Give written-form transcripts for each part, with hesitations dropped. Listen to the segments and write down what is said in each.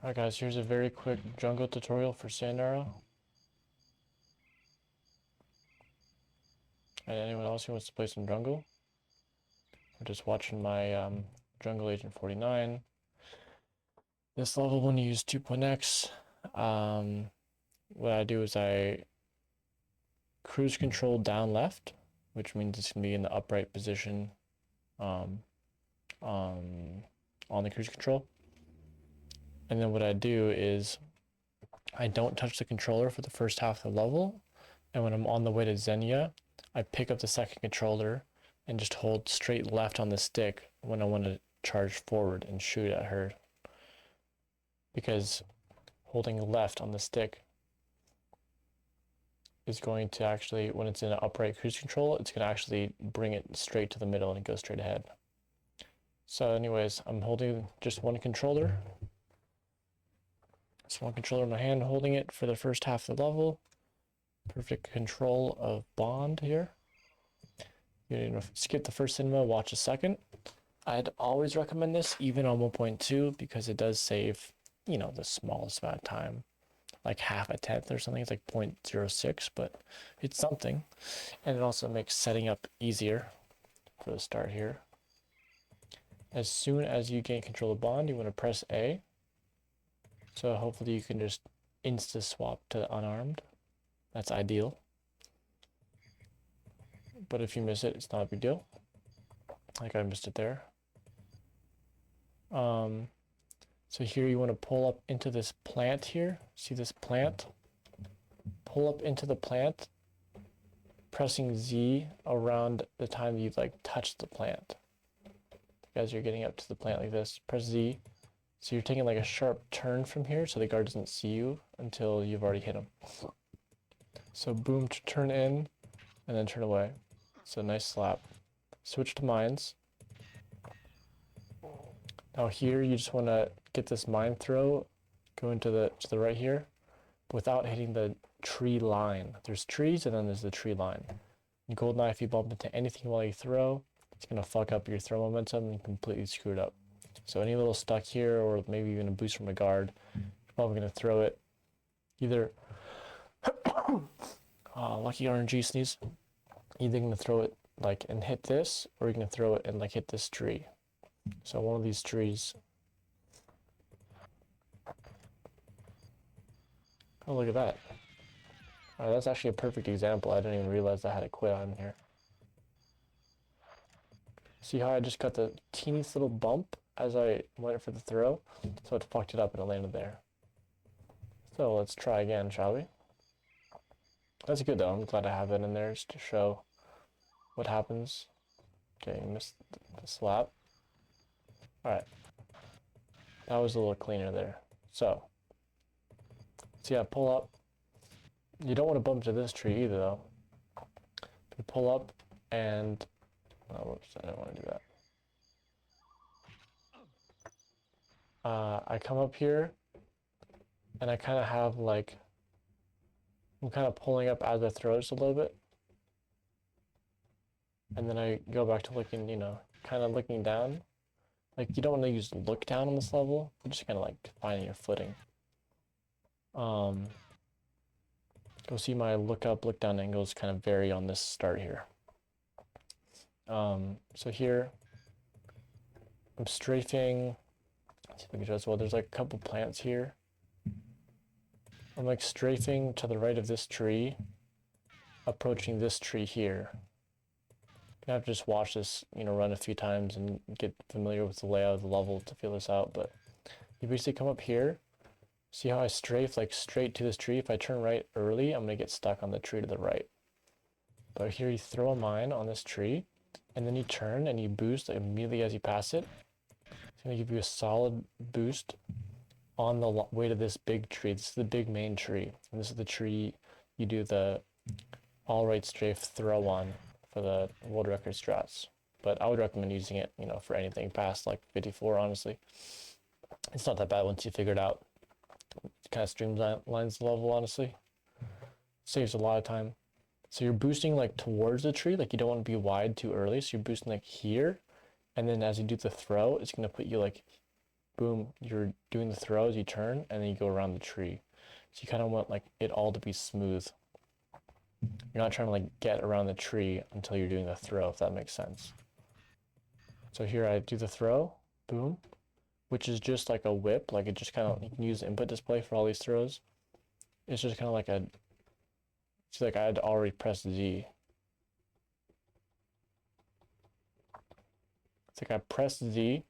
Alright guys, here's a very quick jungle tutorial for Sayonara. And anyone else who wants to play some jungle. I'm just watching my Jungle Agent 49. This level when you use 2.x, what I do is I cruise control down left, which means it's going to be in the upright position on the cruise control. And then what I do is I don't touch the controller for the first half of the level, and when I'm on the way to Xenia, I pick up the second controller and just hold straight left on the stick when I want to charge forward and shoot at her. Because holding left on the stick is going to actually, when it's in an upright cruise control, it's going to actually bring it straight to the middle and it goes straight ahead. So anyways, I'm holding just one controller. Just one controller in my hand, holding it for the first half of the level. Perfect control of Bond here. You need to skip the first cinema, watch a second. I'd always recommend this, even on 1.2, because it does save, you know, the smallest amount of time. Like half a tenth or something. It's like 0.06, but it's something. And it also makes setting up easier for the start here. As soon as you gain control of Bond, you want to press A. So hopefully you can just insta swap to unarmed. That's ideal. But if you miss it, it's not a big deal. Like I missed it there. So here you want to pull up into this plant here. See this plant? Pull up into the plant, pressing Z around the time you've like touched the plant. As you're getting up to the plant like this, press Z. So you're taking like a sharp turn from here so the guard doesn't see you until you've already hit him. So boom, turn in and then turn away. So nice slap. Switch to mines. Now here you just want to get this mine throw, go into to the right here, without hitting the tree line. There's trees and then there's the tree line. In Goldeneye, if you bump into anything while you throw, it's going to fuck up your throw momentum and completely screw it up. So any little stuck here, or maybe even a boost from a guard, you're probably going to throw it either lucky RNG sneeze, either going to throw it like and hit this, or you're going to throw it and like hit this tree. So one of these trees. Oh, look at that. Alright, that's actually a perfect example. I didn't even realize I had a quit on here. See how I just got the teeniest little bump as I went for the throw? So it fucked it up and it landed there. So let's try again, shall we? That's good though. I'm glad I have that in there just to show what happens. Okay, missed the slap. Alright. That was a little cleaner there. So yeah, pull up. You don't want to bump to this tree either though. You pull up and oh, whoops, I didn't want to do that. I come up here and I kind of have like, I'm kind of pulling up as I throw just a little bit. And then I go back to looking, you know, kind of looking down. Like you don't want to use look down on this level. You're just kind of like finding your footing. Go see my look up, look down angles kind of vary on this start here. So here, I'm strafing. Let's see if I can show this well. There's like a couple plants here. I'm like strafing to the right of this tree, approaching this tree here. You have to just watch this, you know, run a few times and get familiar with the layout of the level to feel this out. But you basically come up here. See how I strafe like straight to this tree? If I turn right early, I'm gonna get stuck on the tree to the right. But here you throw a mine on this tree, and then you turn and you boost immediately as you pass it. It's gonna give you a solid boost on the way to this big tree. This is the big main tree, and this is the tree you do the all right strafe throw on for the world record strats. But I would recommend using it, you know, for anything past like 54. Honestly, it's not that bad once you figure it out. It kind of streamlines the level, honestly. Saves a lot of time. So you're boosting like towards the tree, like you don't want to be wide too early, so you're boosting like here, and then as you do the throw, it's going to put you like boom, you're doing the throws, you turn, and then you go around the tree. So you kind of want like it all to be smooth. You're not trying to like get around the tree until you're doing the throw, if that makes sense. So here I do the throw, boom, which is just like a whip, like it just kind of, you can use the input display for all these throws. It's just kind of like it's like I had already pressed Z. It's like I press Z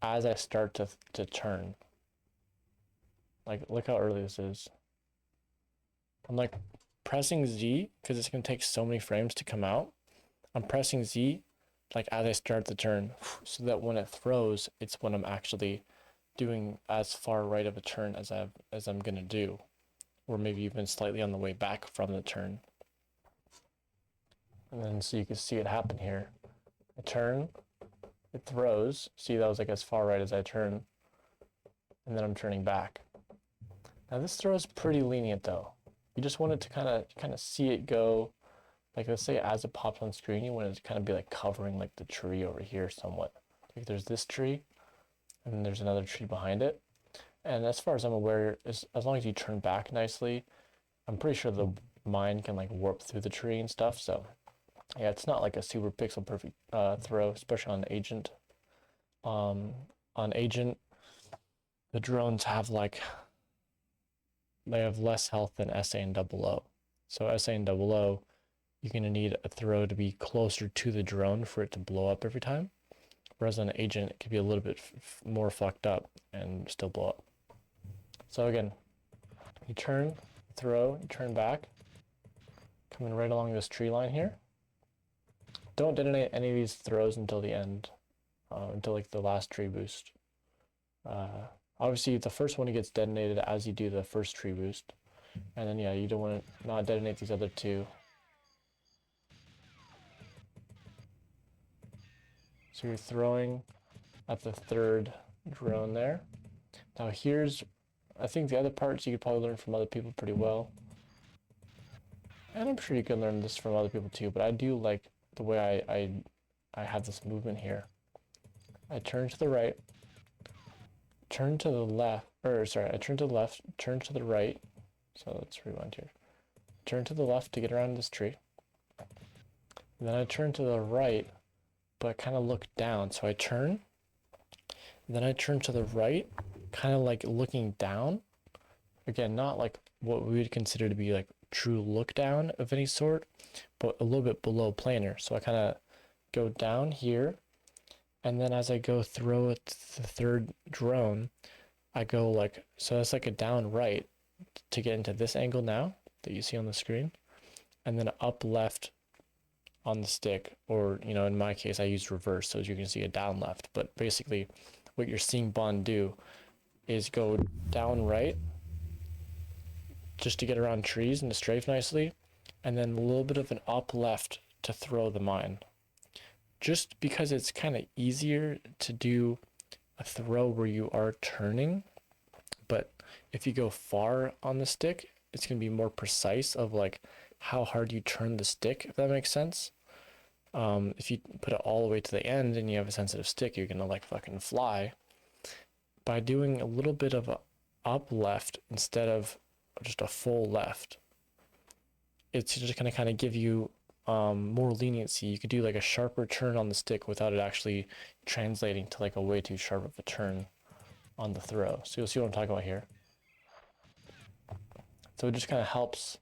as I start to turn. Like, look how early this is. I'm like pressing Z because it's gonna take so many frames to come out. I'm pressing Z like as I start the turn, so that when it throws, it's when I'm actually doing as far right of a turn as I'm gonna do, or maybe even slightly on the way back from the turn. And then so you can see it happen here. I turn, it throws. See, that was like as far right as I turn, and then I'm turning back. Now this throw is pretty lenient though. You just want it to kind of see it go. Like let's say as it pops on screen, you want it to kind of be like covering like the tree over here somewhat. Like there's this tree, and then there's another tree behind it. And as far as I'm aware, as long as you turn back nicely, I'm pretty sure the mine can like warp through the tree and stuff. So yeah, it's not like a super pixel perfect throw, especially on Agent. On Agent, the drones have like, they have less health than SA and O. So SA and O, you're gonna need a throw to be closer to the drone for it to blow up every time. Whereas on Agent, it could be a little bit more fucked up and still blow up. So again, you turn, throw, you turn back, coming right along this tree line here. Don't detonate any of these throws until the end, until like the last tree boost. Obviously, the first one gets detonated as you do the first tree boost. And then yeah, you don't want to not detonate these other two. So you're throwing at the third drone there. Now here's, I think the other parts you could probably learn from other people pretty well. And I'm sure you can learn this from other people too, but I do like the way I have this movement here. I turn to the right, turn to the left, or sorry, I turn to the left, turn to the right. So let's rewind here. Turn to the left to get around this tree. And then I turn to the right, but kind of look down. So I turn, then I turn to the right, kind of like looking down. Again, not like what we would consider to be like true look down of any sort, but a little bit below planar. So I kind of go down here, and then as I go throw it to the third drone, I go like, so that's like a down right to get into this angle now that you see on the screen, and then up left on the stick, or you know, in my case I use reverse, so as you can see a down left. But basically what you're seeing Bond do is go down right just to get around trees and to strafe nicely, and then a little bit of an up left to throw the mine, just because it's kind of easier to do a throw where you are turning. But if you go far on the stick, it's going to be more precise of like how hard you turn the stick, if that makes sense. If you put it all the way to the end and you have a sensitive stick, you're going to like fucking fly. By doing a little bit of a up left instead of just a full left, it's just going to kind of give you more leniency. You could do like a sharper turn on the stick without it actually translating to like a way too sharp of a turn on the throw. So you'll see what I'm talking about here. So it just kind of helps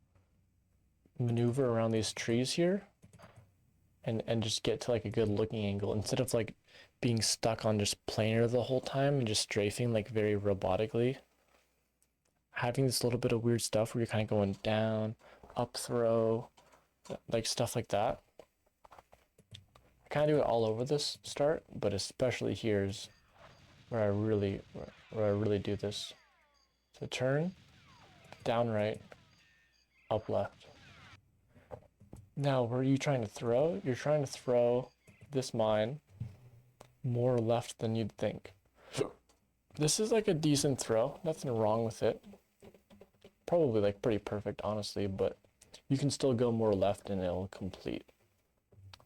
maneuver around these trees here and just get to like a good looking angle instead of like being stuck on just planar the whole time and just strafing like very robotically. Having this little bit of weird stuff where you're kind of going down, up throw, like stuff like that. I kind of do it all over this start, but especially here's where I really do this. So turn, down right, up left. Now, where are you trying to throw? You're trying to throw this mine more left than you'd think. This is like a decent throw, nothing wrong with it. Probably like pretty perfect, honestly, but you can still go more left and it'll complete.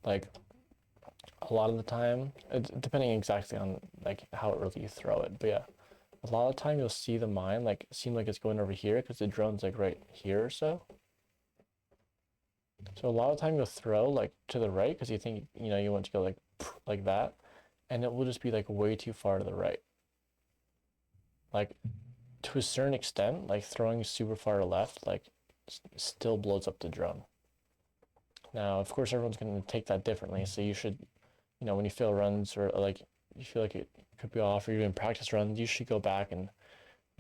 Like a lot of the time, depending exactly on like how early you throw it. But yeah, a lot of time you'll see the mine like seem like it's going over here because the drone's like right here or so. So a lot of time you'll throw like to the right because you think, you know, you want to go like that, and it will just be like way too far to the right. Like to a certain extent, like throwing super far to left, like still blows up the drone. Now, of course, everyone's going to take that differently. So you should, you know, when you fail runs or like you feel like it could be off or you're doing practice runs, you should go back and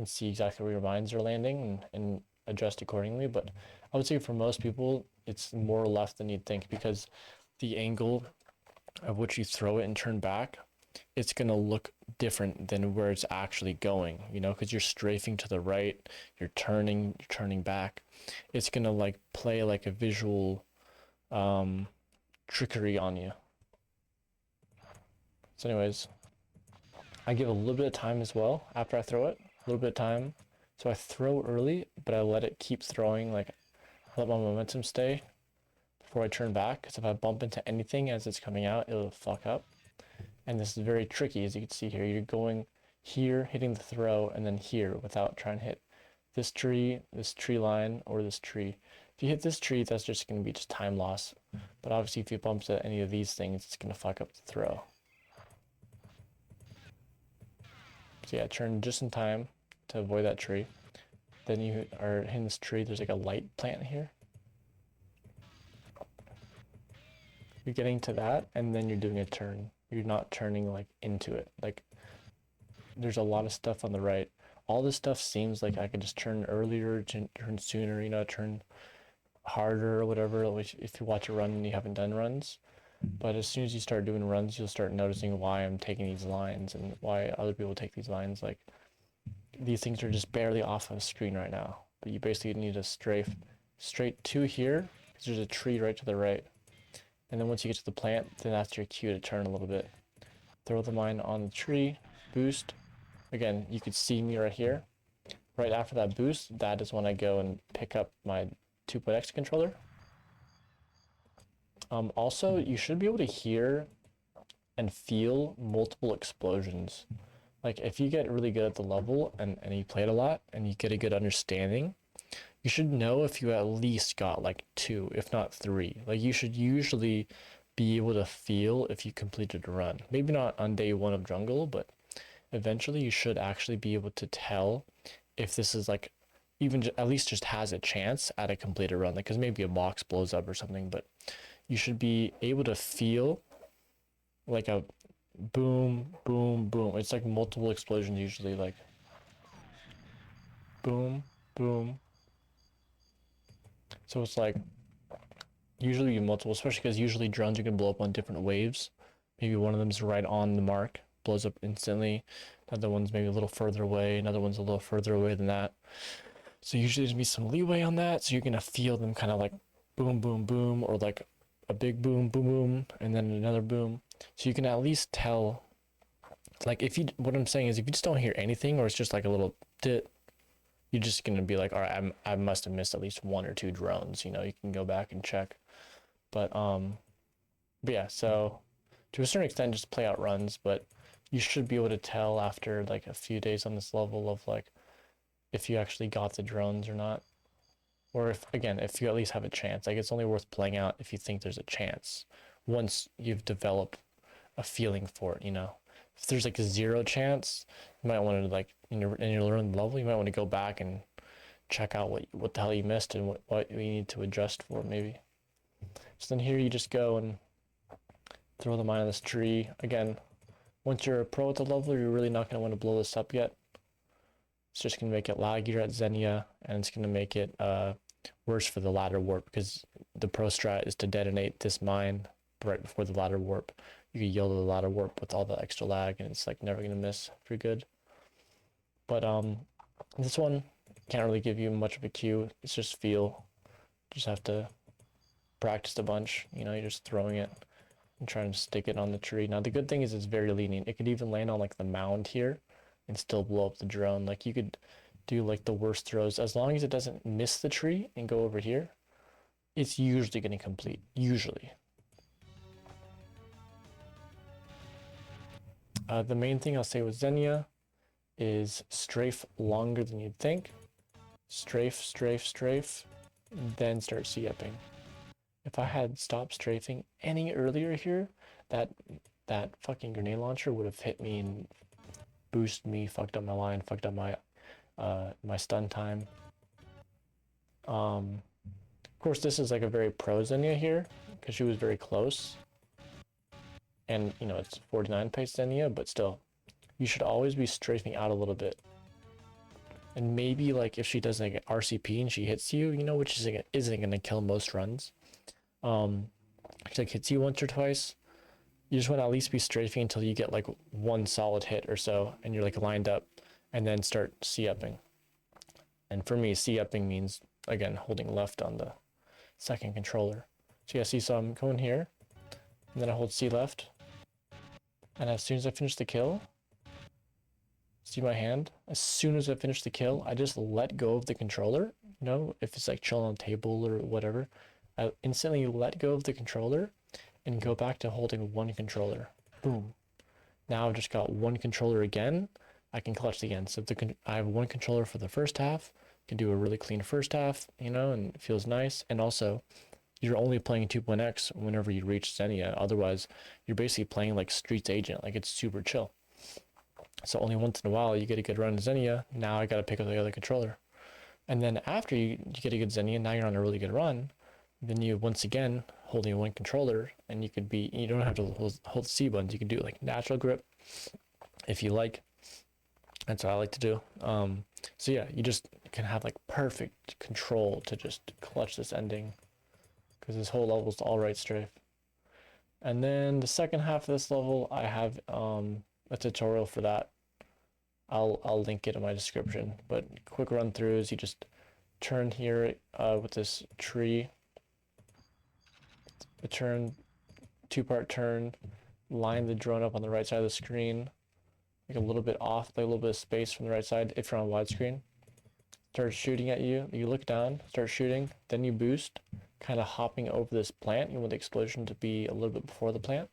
see exactly where your mines are landing and adjust accordingly. But I would say for most people, it's more left than you'd think because the angle of which you throw it and turn back, it's going to look different than where it's actually going, you know, because you're strafing to the right, you're turning back. It's going to like play like a visual trickery on you. So anyways, I give a little bit of time as well after I throw it, a little bit of time. So I throw early, but I let it keep throwing, like let my momentum stay before I turn back, because if I bump into anything as it's coming out, it'll fuck up. And this is very tricky, as you can see here. You're going here, hitting the throw, and then here without trying to hit this tree line, or this tree. If you hit this tree, that's just going to be just time loss. But obviously, if you bump into any of these things, it's going to fuck up the throw. So yeah, turn just in time to avoid that tree. Then you are hitting this tree. There's like a light plant here. You're getting to that, and then you're doing a turn. You're not turning like into it. Like there's a lot of stuff on the right. All this stuff seems like I could just turn earlier, turn sooner, you know, turn harder or whatever, if you watch a run and you haven't done runs. But as soon as you start doing runs, you'll start noticing why I'm taking these lines and why other people take these lines. Like these things are just barely off of the screen right now, but you basically need to strafe straight to here because there's a tree right to the right. And then once you get to the plant, then that's your cue to turn a little bit. Throw the mine on the tree, boost. Again, you could see me right here. Right after that boost, that is when I go and pick up my 2.x controller. Also, you should be able to hear and feel multiple explosions. Like if you get really good at the level and you play it a lot and you get a good understanding, you should know if you at least got like 2, if not 3. Like you should usually be able to feel if you completed a run. Maybe not on day 1 of jungle, but eventually you should actually be able to tell if this is like even at least just has a chance at a completed run, like because maybe a box blows up or something, but you should be able to feel like a boom, boom, boom. It's like multiple explosions usually, like boom, boom. So it's like usually multiple, especially because usually drones are gonna blow up on different waves. Maybe one of them's right on the mark, blows up instantly. Another one's maybe a little further away. Another one's a little further away than that. So usually there's gonna be some leeway on that. So you're gonna feel them kind of like boom, boom, boom, or like a big boom, boom, boom, and then another boom. So you can at least tell. Like if you, what I'm saying is, if you just don't hear anything, or it's just like a little tit, you're just gonna be like, all right, I must have missed at least 1 or 2 drones. You know, you can go back and check. But yeah. So to a certain extent, just play out runs, but you should be able to tell after like a few days on this level of like if you actually got the drones or not, or if you at least have a chance. Like it's only worth playing out if you think there's a chance once you've developed a feeling for it, you know. If there's like a 0 chance, you might want to like in your learning level, you might want to go back and check out what the hell you missed and what you need to adjust for maybe. So then here you just go and throw the mine on this tree. Again, once you're a pro at the level, you're really not going to want to blow this up yet. It's just going to make it laggier at Xenia, and it's going to make it worse for the ladder warp, because the pro strat is to detonate this mine right before the ladder warp. You can yield to the ladder warp with all the extra lag, and it's like never going to miss pretty good. But this one can't really give you much of a cue. It's just feel. Just have to practice a bunch. You know, you're just throwing it and trying to stick it on the tree. Now the good thing is it's very lenient. It could even land on like the mound here and still blow up the drone. Like you could do like the worst throws, as long as it doesn't miss the tree and go over here, it's usually going to complete, usually. The main thing I'll say with Xenia is strafe longer than you'd think. Strafe, strafe, strafe, then start C-upping. If I had stopped strafing any earlier here, that fucking grenade launcher would have hit me and boosted me, fucked up my line, fucked up my my stun time. Of course, this is like a very pro Xenia here because she was very close. And, you know, it's 49 pace Xenia, but still, you should always be strafing out a little bit. And maybe, like, if she does, like, RCP and she hits you, you know, which isn't going to kill most runs. She, like, hits you once or twice. You just want to at least be strafing until you get, like, one solid hit or so, and you're, like, lined up, and then start C-upping. And for me, C-upping means, again, holding left on the second controller. So yeah, see, so I'm going here, and then I hold C left, and as soon as I finish the kill, see my hand? As soon as I finish the kill, I just let go of the controller. You know, if it's like chilling on the table or whatever, I instantly let go of the controller and go back to holding one controller. Boom. Now I've just got one controller again. I can clutch again. So if I have one controller for the first half, can do a really clean first half, you know, and it feels nice. And also, you're only playing 2.x whenever you reach Xenia. Otherwise, you're basically playing like Streets Agent. Like, it's super chill. So only once in a while you get a good run in Xenia. Now I got to pick up the other controller. And then after you get a good Xenia, now you're on a really good run. Then you, once again, holding one controller, and you don't have to hold the C buttons. You can do like natural grip if you like. That's what I like to do. So yeah, you just can have like perfect control to just clutch this ending, because this whole level is all right strafe. And then the second half of this level, I have a tutorial for that. I'll link it in my description. But quick run through is you just turn here with this tree. A turn, two-part turn, line the drone up on the right side of the screen, like a little bit off, like a little bit of space from the right side if you're on widescreen. Start shooting at you. You look down, start shooting, then you boost, kind of hopping over this plant. You want the explosion to be a little bit before the plant.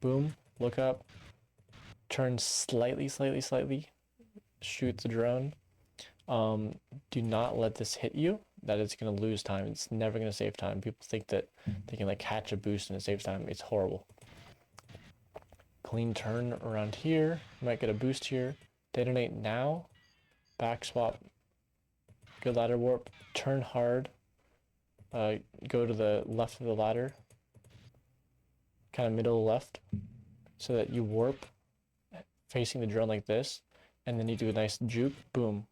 Boom, look up, turn slightly, shoot the drone. Do not let this hit you. That is going to lose time. It's never going to save time. People think that they can like catch a boost and it saves time. It's horrible. Clean turn around here. You might get a boost here. Detonate now. Back swap. Good ladder warp. Turn hard. Go to the left of the ladder. Kind of middle left. So that you warp facing the drone like this. And then you do a nice juke. Boom.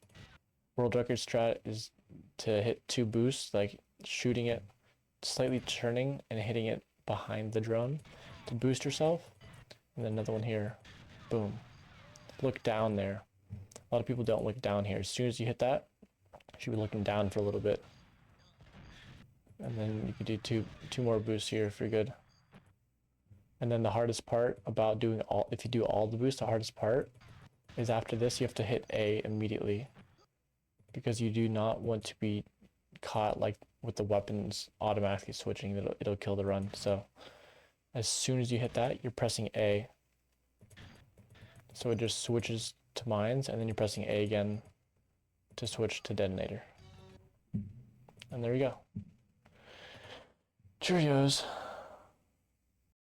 World record strat is to hit 2 boosts, like shooting it, slightly turning and hitting it behind the drone to boost yourself. And then another one here. Boom. Look down there. A lot of people don't look down here. As soon as you hit that, you should be looking down for a little bit. And then you can do two more boosts here if you're good. And then the hardest part about if you do all the boosts, the hardest part is after this, you have to hit A immediately, because you do not want to be caught like with the weapons automatically switching. It'll kill the run. So as soon as you hit that, you're pressing A. So it just switches to mines, and then you're pressing A again to switch to detonator. And there you go. Cheerios.